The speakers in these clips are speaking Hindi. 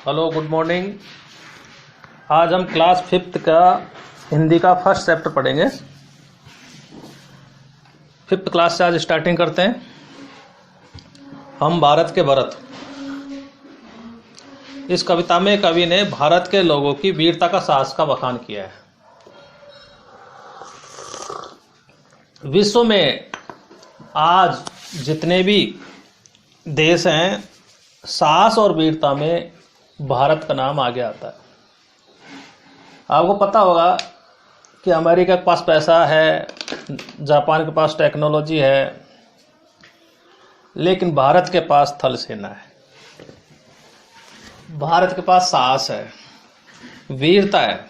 Hello, good morning. आज हम क्लास 5th का हिंदी का फर्स्ट चैप्टर पढ़ेंगे। 5th क्लास से आज स्टार्टिंग करते हैं। हम भारत के भरत। इस कविता में कवि ने भारत के लोगों की वीरता का साहस का बखान किया है। विश्व में आज जितने भी देश हैं, साहस और वीरता में भारत का नाम आगे आता है। आपको पता होगा कि अमेरिका के पास पैसा है, जापान के पास टेक्नोलॉजी है, लेकिन भारत के पास थल सेना है। भारत के पास साहस है, वीरता है।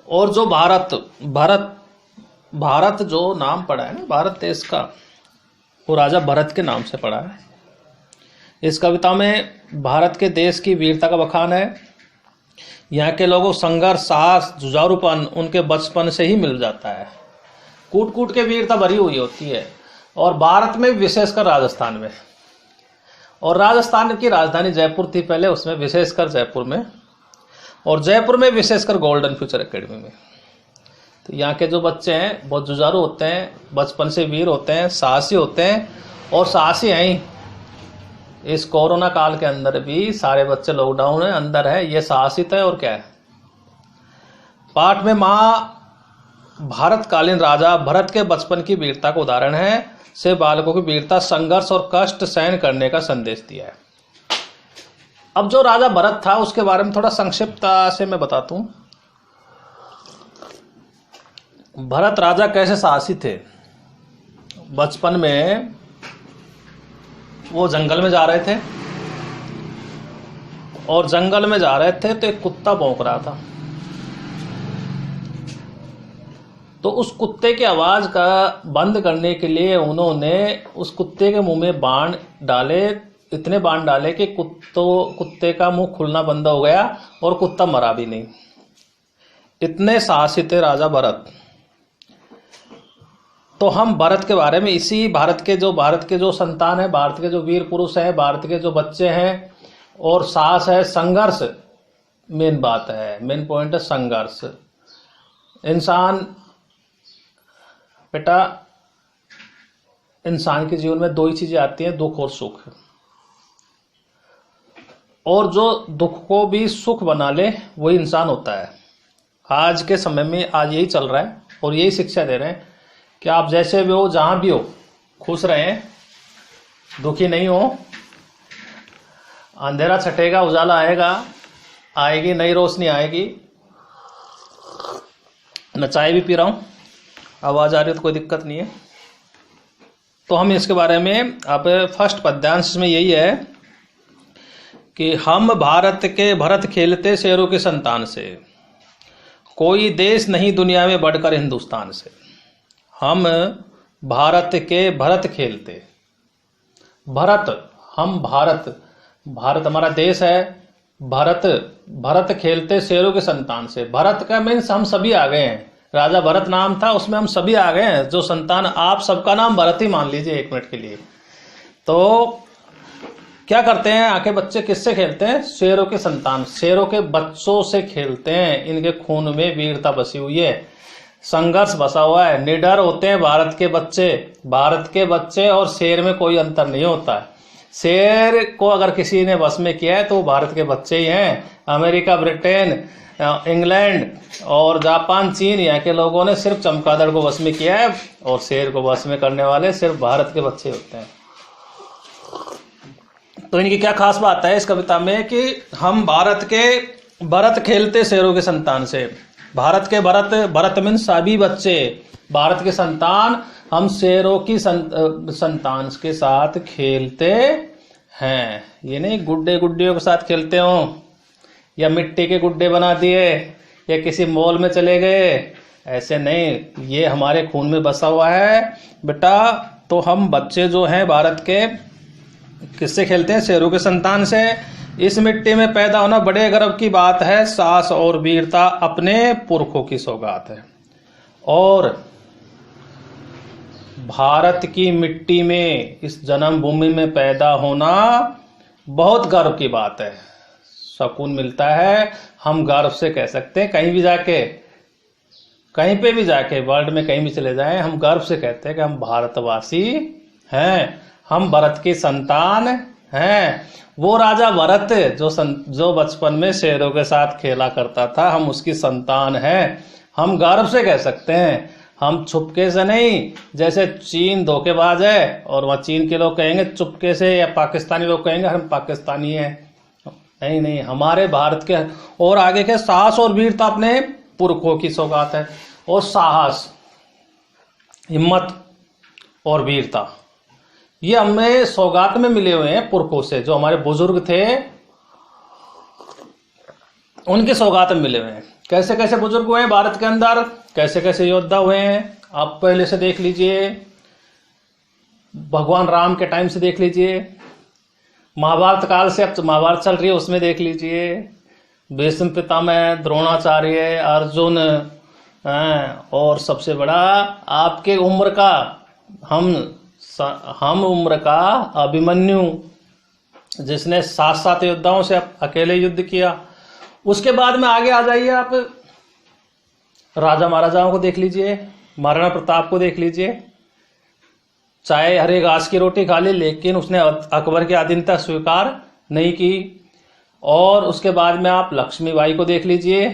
और जो भारत जो नाम पड़ा है ना, भारत देश का, वो राजा भरत के नाम से पड़ा है। इस कविता में भारत के देश की वीरता का बखान है। यहाँ के लोगों संघर्ष, साहस, जुझारूपन उनके बचपन से ही मिल जाता है। कूट कूट के वीरता भरी हुई होती है। और भारत में, विशेषकर राजस्थान में, और राजस्थान की राजधानी जयपुर थी पहले, उसमें विशेषकर जयपुर में, और जयपुर में विशेषकर गोल्डन फ्यूचर एकेडमी में। तो यहाँ के जो बच्चे हैं बहुत जुझारू होते हैं, बचपन से वीर होते हैं, साहसी होते हैं, और साहसी हैं ही। इस कोरोना काल के अंदर भी सारे बच्चे लॉकडाउन में अंदर है, ये साहसित है। और क्या है, पाठ में भारतकालीन राजा भरत के बचपन की वीरता का उदाहरण है से बालकों की वीरता, संघर्ष और कष्ट सहन करने का संदेश दिया है। अब जो राजा भरत था उसके बारे में थोड़ा संक्षिप्तता से मैं बताता हूं। भरत राजा कैसे साहसी थे। बचपन में वो जंगल में जा रहे थे, और जंगल में जा रहे थे तो एक कुत्ता भौंक रहा था। तो उस कुत्ते की आवाज का बंद करने के लिए उन्होंने उस कुत्ते के मुंह में बाण डाले, इतने बाण डाले कि कुत्ते का मुंह खुलना बंद हो गया और कुत्ता मरा भी नहीं। इतने साहसी थे राजा भरत। तो हम भारत के बारे में, इसी भारत के जो संतान है, भारत के जो वीर पुरुष हैं, भारत के जो बच्चे हैं, और साहस है, संघर्ष मेन बात है, मेन पॉइंट है संघर्ष। इंसान बेटा, इंसान के जीवन में दो ही चीजें आती हैं, दुख और सुख। और जो दुख को भी सुख बना ले वही इंसान होता है। आज के समय में आज यही चल रहा है, और यही शिक्षा दे रहे हैं कि आप जैसे भी हो, जहां भी हो, खुश रहें, दुखी नहीं हो। अंधेरा छटेगा, उजाला आएगा, आएगी नई रोशनी आएगी। न चाय भी पी रहा हूं, आवाज आ रही है तो कोई दिक्कत नहीं है। तो हम इसके बारे में, अब फर्स्ट पद्यांश में यही है कि हम भारत के भरत खेलते शेरों की संतान से, कोई देश नहीं दुनिया में बढ़कर हिंदुस्तान से। हम भारत के भरत खेलते, भारत हमारा देश है। भरत खेलते शेरों के संतान से। भरत का मीन्स हम सभी आ गए हैं। राजा भरत नाम था, उसमें हम सभी आ गए हैं। जो संतान, आप सबका नाम भरत ही मान लीजिए एक मिनट के लिए। तो क्या करते हैं, आके बच्चे किससे खेलते हैं? शेरों के संतान, शेरों के बच्चों से खेलते हैं। इनके खून में वीरता बसी हुई है, संघर्ष बसा हुआ है। निडर होते हैं भारत के बच्चे। भारत के बच्चे और शेर में कोई अंतर नहीं होता है। शेर को अगर किसी ने बस में किया है तो वो भारत के बच्चे ही हैं। अमेरिका, ब्रिटेन, इंग्लैंड और जापान, चीन, यहाँ के लोगों ने सिर्फ चमगादड़ को बस में किया है, और शेर को बस में करने वाले सिर्फ भारत के बच्चे होते हैं। तो इनकी क्या खास बात है इस कविता में कि हम भरत खेलते शेरों के संतान से। भारत के भरत मीन सभी बच्चे, भारत के संतान, हम शेरों की संतान के साथ खेलते हैं। ये नहीं गुड्डे गुड्डियों के साथ खेलते हो, या मिट्टी के गुड्डे बना दिए, या किसी मॉल में चले गए, ऐसे नहीं। ये हमारे खून में बसा हुआ है बेटा। तो हम बच्चे जो हैं भारत के, किससे खेलते हैं? शेरों के संतान से। इस मिट्टी में पैदा होना बड़े गर्व की बात है। साहस और वीरता अपने पुरखों की सौगात है। और भारत की मिट्टी में, इस जन्मभूमि में पैदा होना बहुत गर्व की बात है। सुकून मिलता है। हम गर्व से कह सकते हैं, कहीं भी जाके, कहीं पे भी जाके, वर्ल्ड में कहीं भी चले जाएं, हम गर्व से कहते हैं कि हम भारतवासी हैं, हम भरत की संतान हैं। वो राजा भरत जो बचपन में शेरों के साथ खेला करता था, हम उसकी संतान हैं। हम गर्व से कह सकते हैं, हम छुपके से नहीं। जैसे चीन धोखेबाज है और वहाँ चीन के लोग कहेंगे चुपके से, या पाकिस्तानी लोग कहेंगे हम पाकिस्तानी हैं। नहीं नहीं, हमारे भारत के और आगे के साहस और वीरता अपने पुरखों की सौगात है। और साहस, हिम्मत और वीरता ये हमें सौगात में मिले हुए हैं पुरखों से। जो हमारे बुजुर्ग थे उनके सौगात में मिले हुए हैं। कैसे कैसे बुजुर्ग हुए हैं भारत के अंदर, कैसे कैसे योद्धा हुए हैं, आप पहले से देख लीजिए। भगवान राम के टाइम से देख लीजिए, महाभारत काल से, अब तो महाभारत चल रही है उसमें देख लीजिए। भीष्म पितामह, द्रोणाचार्य, अर्जुन, और सबसे बड़ा आपके उम्र का, हम उम्र का अभिमन्यु, जिसने 7 योद्धाओं से अकेले युद्ध किया। उसके बाद में आगे आ जाइए आप, राजा महाराजाओं को देख लीजिए, महाराणा प्रताप को देख लीजिए। चाहे हरे घास की रोटी खा ली, लेकिन उसने अकबर की अधीनता स्वीकार नहीं की। और उसके बाद में आप लक्ष्मीबाई को देख लीजिए,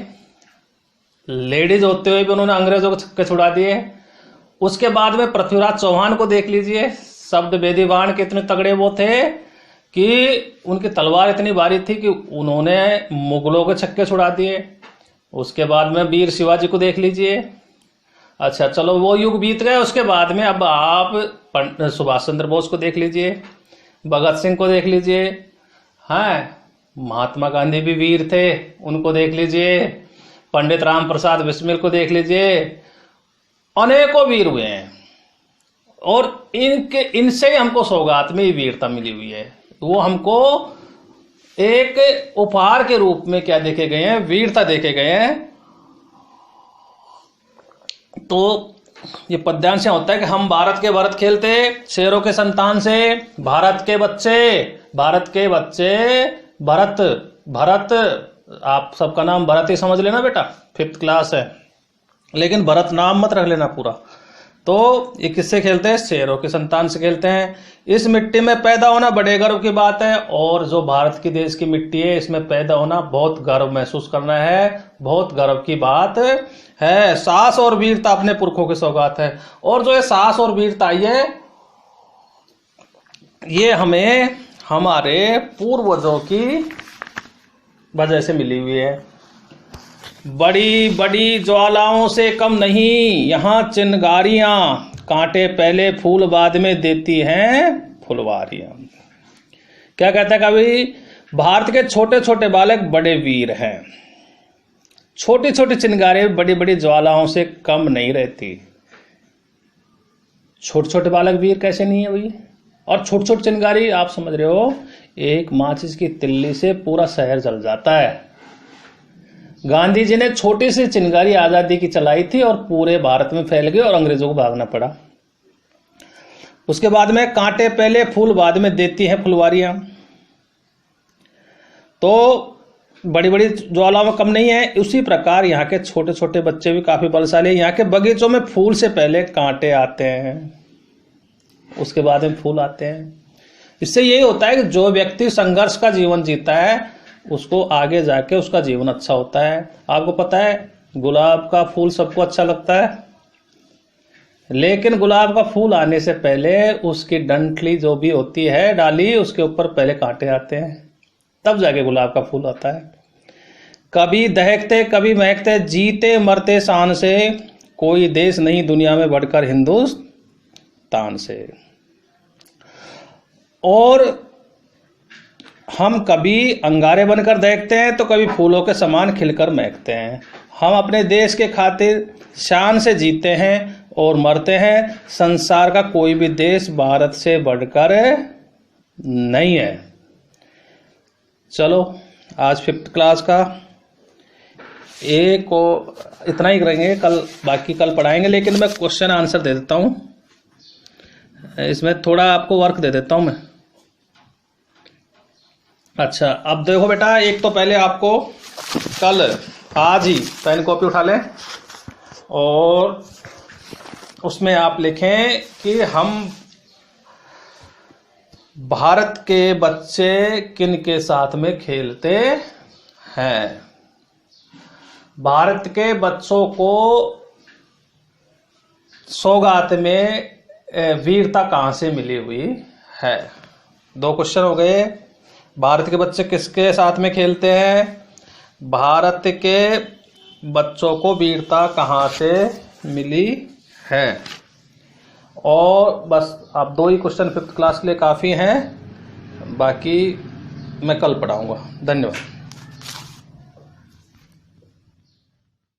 लेडीज होते हुए भी उन्होंने अंग्रेजों को छक्के छुड़ा दिए। उसके बाद में पृथ्वीराज चौहान को देख लीजिए, शब्द वेदी बाण के इतने तगड़े वो थे कि उनकी तलवार इतनी भारी थी कि उन्होंने मुगलों के छक्के छुड़ा दिए। उसके बाद में वीर शिवाजी को देख लीजिए। अच्छा चलो, वो युग बीत गए। उसके बाद में अब आप सुभाष चंद्र बोस को देख लीजिए, भगत सिंह को देख लीजिए, हाँ, महात्मा गांधी भी वीर थे, उनको देख लीजिए, पंडित राम प्रसाद बिस्मिल को देख लीजिए। अनेकों वीर हुए हैं और इनसे हमको सौगात में ही वीरता मिली हुई है। वो हमको एक उपहार के रूप में क्या देखे गए हैं, वीरता देखे गए हैं। तो ये पद्यांश होता है कि हम भारत के भरत खेलते, शेरों के संतान से, भारत के बच्चे भरत, आप सबका नाम भरत ही समझ लेना बेटा, 5th क्लास है, लेकिन भरत नाम मत रख लेना पूरा। तो ये किससे खेलते हैं, शेरों के संतान से खेलते हैं। इस मिट्टी में पैदा होना बड़े गर्व की बात है। और जो भारत की देश की मिट्टी है, इसमें पैदा होना बहुत गर्व महसूस करना है, बहुत गर्व की बात है। साहस और वीरता अपने पुरखों की सौगात है। और जो ये साहस और वीरता ये हमें हमारे पूर्वजों की वजह से मिली हुई है। बड़ी बड़ी ज्वालाओं से कम नहीं यहाँ चिंगारियां, कांटे पहले फूल बाद में देती हैं फुलवारियां। क्या कहता है कवि, भारत के छोटे छोटे बालक बड़े वीर हैं। छोटी छोटी चिंगारियां बड़ी बड़ी ज्वालाओं से कम नहीं रहती। छोटे छोटे बालक वीर कैसे नहीं है भाई। और छोटी छोटी चिंगारी, आप समझ रहे हो, एक माचिस की तिल्ली से पूरा शहर जल जाता है। गांधी जी ने छोटी सी चिंगारी आजादी की चलाई थी और पूरे भारत में फैल गई और अंग्रेजों को भागना पड़ा। उसके बाद में कांटे पहले फूल बाद में देती है फुलवारियां। तो बड़ी बड़ी ज्वालाओं में कम नहीं है। उसी प्रकार यहाँ के छोटे छोटे बच्चे भी काफी बलशाली। यहाँ के बगीचों में फूल से पहले कांटे आते हैं, उसके बाद में फूल आते हैं। इससे यही होता है कि जो व्यक्ति संघर्ष का जीवन जीता है उसको आगे जाके उसका जीवन अच्छा होता है। आपको पता है गुलाब का फूल सबको अच्छा लगता है, लेकिन गुलाब का फूल आने से पहले उसकी डंठली जो भी होती है, डाली, उसके ऊपर पहले कांटे आते हैं, तब जाके गुलाब का फूल आता है। कभी दहकते कभी महकते, जीते मरते शान से, कोई देश नहीं दुनिया में बढ़कर हिंदुस्तान से। और हम कभी अंगारे बनकर दहकते हैं तो कभी फूलों के समान खिलकर महकते हैं। हम अपने देश के खातिर शान से जीते हैं और मरते हैं। संसार का कोई भी देश भारत से बढ़कर नहीं है। चलो आज 5th क्लास का एक को इतना ही करेंगे, बाकी कल पढ़ाएंगे। लेकिन मैं क्वेश्चन आंसर दे देता हूँ, इसमें थोड़ा आपको वर्क दे देता हूँ मैं। अच्छा, अब देखो बेटा, एक तो पहले आपको कल आज ही पेन कॉपी उठा लें और उसमें आप लिखें कि हम भारत के बच्चे किन के साथ में खेलते हैं। भारत के बच्चों को सौगात में वीरता कहाँ से मिली हुई है। 2 क्वेश्चन हो गए। भारत के बच्चे किसके साथ में खेलते हैं, भारत के बच्चों को वीरता कहाँ से मिली है। और बस आप 2 ही क्वेश्चन 5th क्लास के लिए काफ़ी हैं, बाकी मैं कल पढ़ाऊँगा। धन्यवाद।